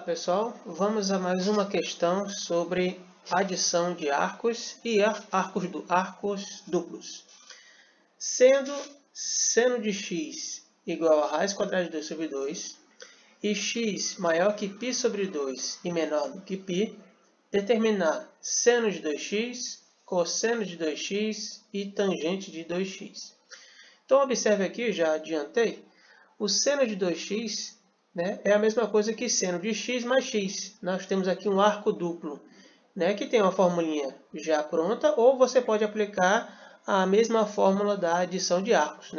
Olá pessoal, vamos a mais uma questão sobre adição de arcos e arcos duplos. Sendo seno de x igual a raiz quadrada de 2 sobre 2 e x maior que π sobre 2 e menor do que π, determinar seno de 2x, cosseno de 2x e tangente de 2x. Então observe aqui, já adiantei, o seno de 2x é a mesma coisa que seno de x mais x. Nós temos aqui um arco duplo, que tem uma formulinha já pronta, ou você pode aplicar a mesma fórmula da adição de arcos.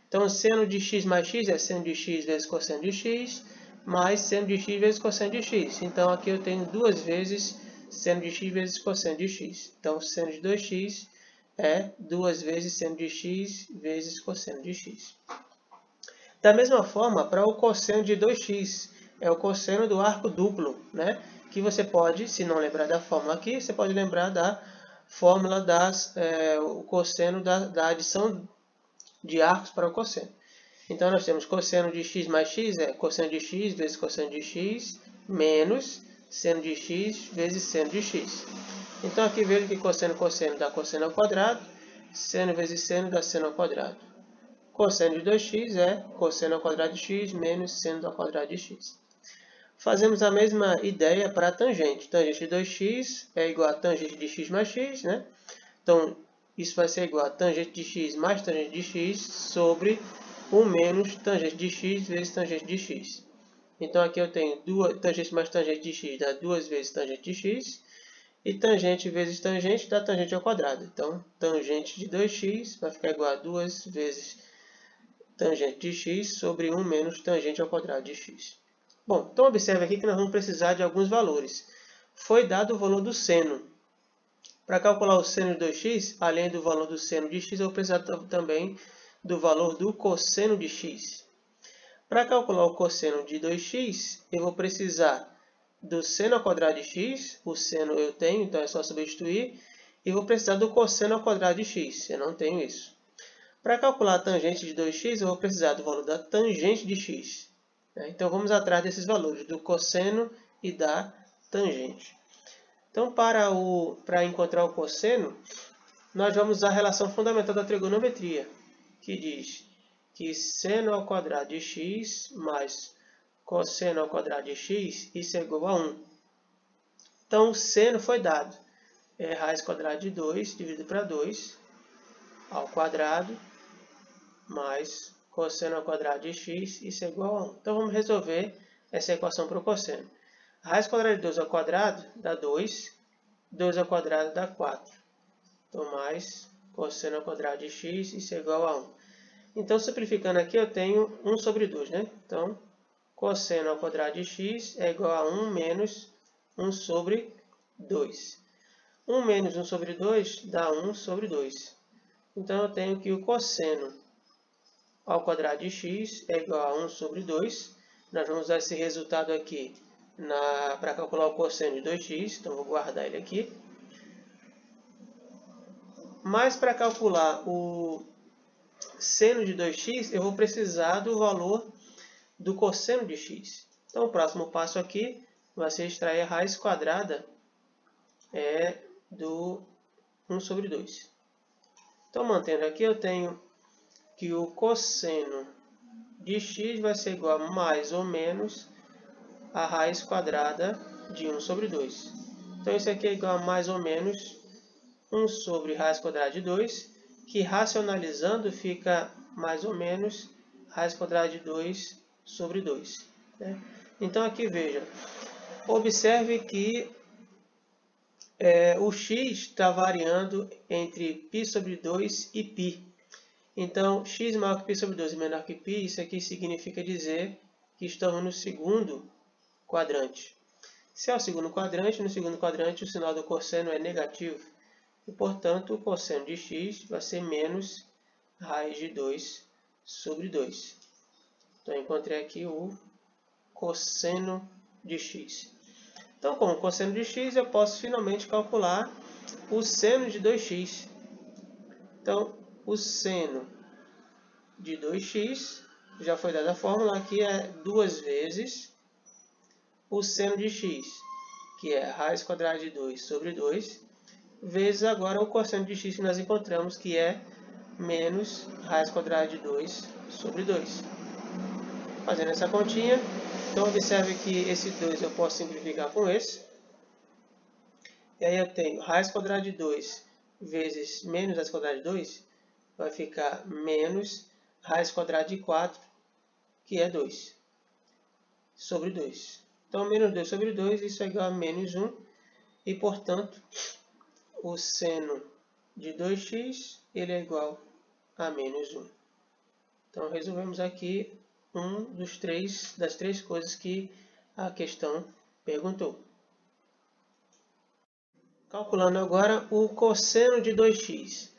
Então, seno de x mais x é seno de x vezes cosseno de x, mais seno de x vezes cosseno de x. Então, aqui eu tenho duas vezes seno de x vezes cosseno de x. Então, seno de 2x é duas vezes seno de x vezes cosseno de x. Da mesma forma, para o cosseno de 2x, é o cosseno do arco duplo, que você pode, se não lembrar da fórmula aqui, você pode lembrar da fórmula o cosseno da adição de arcos para o cosseno. Então, nós temos cosseno de x mais x, é cosseno de x vezes cosseno de x, menos seno de x vezes seno de x. Então, aqui vejo que cosseno dá cosseno ao quadrado, seno vezes seno dá seno ao quadrado. Cosseno de 2x é cosseno ao quadrado de x menos seno ao quadrado de x. Fazemos a mesma ideia para a tangente. Tangente de 2x é igual a tangente de x mais x. Então, isso vai ser igual a tangente de x mais tangente de x sobre 1 menos tangente de x vezes tangente de x. Então, aqui eu tenho tangente mais tangente de x dá 2 vezes tangente de x. E tangente vezes tangente dá tangente ao quadrado. Então, tangente de 2x vai ficar igual a 2 vezes tangente de x sobre 1 menos tangente ao quadrado de x. Bom, então observe aqui que nós vamos precisar de alguns valores. Foi dado o valor do seno. Para calcular o seno de 2x, além do valor do seno de x, eu vou precisar também do valor do cosseno de x. Para calcular o cosseno de 2x, eu vou precisar do seno ao quadrado de x. O seno eu tenho, então é só substituir. E vou precisar do cosseno ao quadrado de x. Eu não tenho isso. Para calcular a tangente de 2x, eu vou precisar do valor da tangente de x. Então, vamos atrás desses valores, do cosseno e da tangente. Então, para encontrar o cosseno, nós vamos usar a relação fundamental da trigonometria, que diz que seno ao quadrado de x mais cosseno ao quadrado de x, isso é igual a 1. Então, o seno foi dado. É raiz quadrada de 2 dividido para 2 ao quadrado mais cosseno ao quadrado de x, isso é igual a 1. Então, vamos resolver essa equação para o cosseno. Raiz quadrada de 2 ao quadrado dá 2. 2 ao quadrado dá 4. Então, mais cosseno ao quadrado de x, isso é igual a 1. Então, simplificando aqui, eu tenho 1 sobre 2. Então, cosseno ao quadrado de x é igual a 1 menos 1 sobre 2. 1 menos 1 sobre 2 dá 1 sobre 2. Então, eu tenho que o cosseno ao quadrado de x é igual a 1 sobre 2. Nós vamos usar esse resultado aqui para calcular o cosseno de 2x. Então, vou guardar ele aqui. Mas, para calcular o seno de 2x, eu vou precisar do valor do cosseno de x. Então, o próximo passo aqui vai ser extrair a raiz quadrada do 1 sobre 2. Então, mantendo aqui, eu tenho que o cosseno de x vai ser igual a mais ou menos a raiz quadrada de 1 sobre 2. Então, isso aqui é igual a mais ou menos 1 sobre raiz quadrada de 2, que racionalizando fica mais ou menos raiz quadrada de 2 sobre 2. Então, aqui veja, observe que o x está variando entre π sobre 2 e π. Então, x maior que π sobre 2 e menor que π, isso aqui significa dizer que estamos no segundo quadrante. Se é o segundo quadrante, no segundo quadrante o sinal do cosseno é negativo. E, portanto, o cosseno de x vai ser menos raiz de 2 sobre 2. Então, eu encontrei aqui o cosseno de x. Então, com o cosseno de x, eu posso finalmente calcular o seno de 2x. Então, o seno de 2x, já foi dada a fórmula, aqui é 2 vezes o seno de x, que é raiz quadrada de 2 sobre 2, vezes agora o cosseno de x que nós encontramos, que é menos raiz quadrada de 2 sobre 2. Fazendo essa continha, então observe que esse 2 eu posso simplificar com esse. E aí eu tenho raiz quadrada de 2 vezes menos raiz quadrada de 2, vai ficar menos raiz quadrada de 4, que é 2, sobre 2. Então, menos 2 sobre 2, isso é igual a menos 1. E, portanto, o seno de 2x ele é igual a menos 1. Então, resolvemos aqui das três coisas que a questão perguntou. Calculando agora o cosseno de 2x.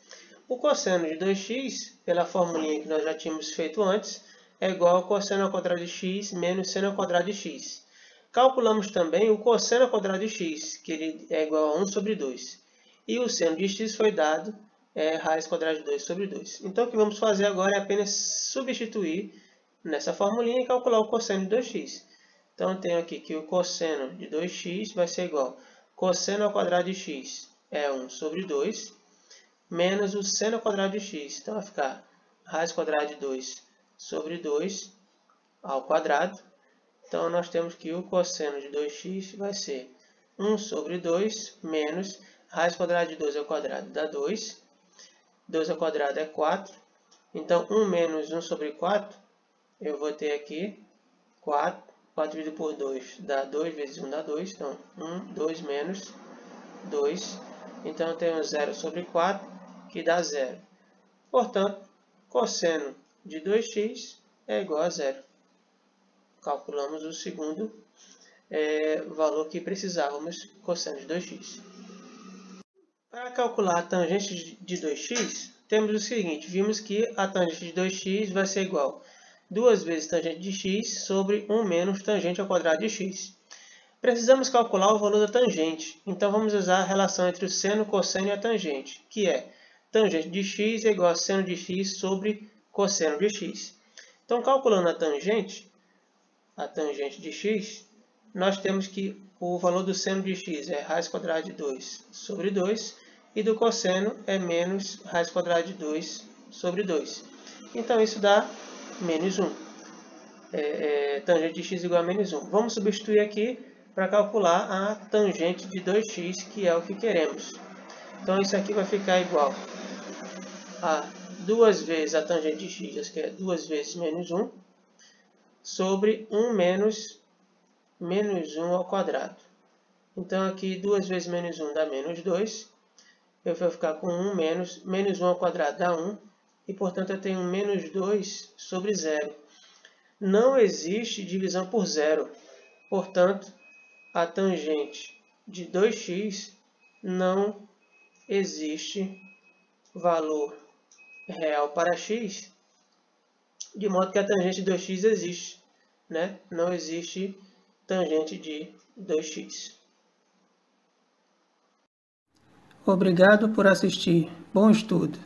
O cosseno de 2x, pela formulinha que nós já tínhamos feito antes, é igual ao cosseno ao quadrado de x menos seno ao quadrado de x. Calculamos também o cosseno ao quadrado de x, que ele é igual a 1 sobre 2. E o seno de x foi dado, raiz quadrada de 2 sobre 2. Então, o que vamos fazer agora é apenas substituir nessa formulinha e calcular o cosseno de 2x. Então, eu tenho aqui que o cosseno de 2x vai ser igual a cosseno ao quadrado de x é 1 sobre 2, menos o seno ao quadrado de x. Então, vai ficar raiz quadrada de 2 sobre 2 ao quadrado. Então, nós temos que o cosseno de 2x vai ser 1 sobre 2 menos raiz quadrada de 2 ao quadrado dá 2. 2 ao quadrado é 4. Então, 1 menos 1 sobre 4, eu vou ter aqui 4. 4 dividido por 2 dá 2, vezes 1 dá 2. Então, 1, 2 menos 2. Então, eu tenho 0 sobre 4, que dá 0. Portanto, cosseno de 2x é igual a 0. Calculamos o segundo valor que precisávamos, cosseno de 2x. Para calcular a tangente de 2x, temos o seguinte. Vimos que a tangente de 2x vai ser igual a 2 vezes tangente de x sobre 1 menos tangente ao quadrado de x. Precisamos calcular o valor da tangente. Então, vamos usar a relação entre o seno, o cosseno e a tangente, que é tangente de x é igual a seno de x sobre cosseno de x. Então, calculando a tangente de x, nós temos que o valor do seno de x é raiz quadrada de 2 sobre 2, e do cosseno é menos raiz quadrada de 2 sobre 2. Então, isso dá menos 1. Tangente de x igual a menos 1. Vamos substituir aqui para calcular a tangente de 2x, que é o que queremos. Então, isso aqui vai ficar igual a 2 vezes a tangente de x, que é 2 vezes menos 1, sobre 1 menos 1 ao quadrado. Então, aqui 2 vezes menos 1 dá menos 2. Eu vou ficar com 1 menos 1 ao quadrado dá 1. E, portanto, eu tenho menos 2 sobre 0. Não existe divisão por zero. Portanto, a tangente de 2x não existe valor real para x, de modo que a tangente de 2x existe, né? Não existe tangente de 2x. Obrigado por assistir. Bom estudo!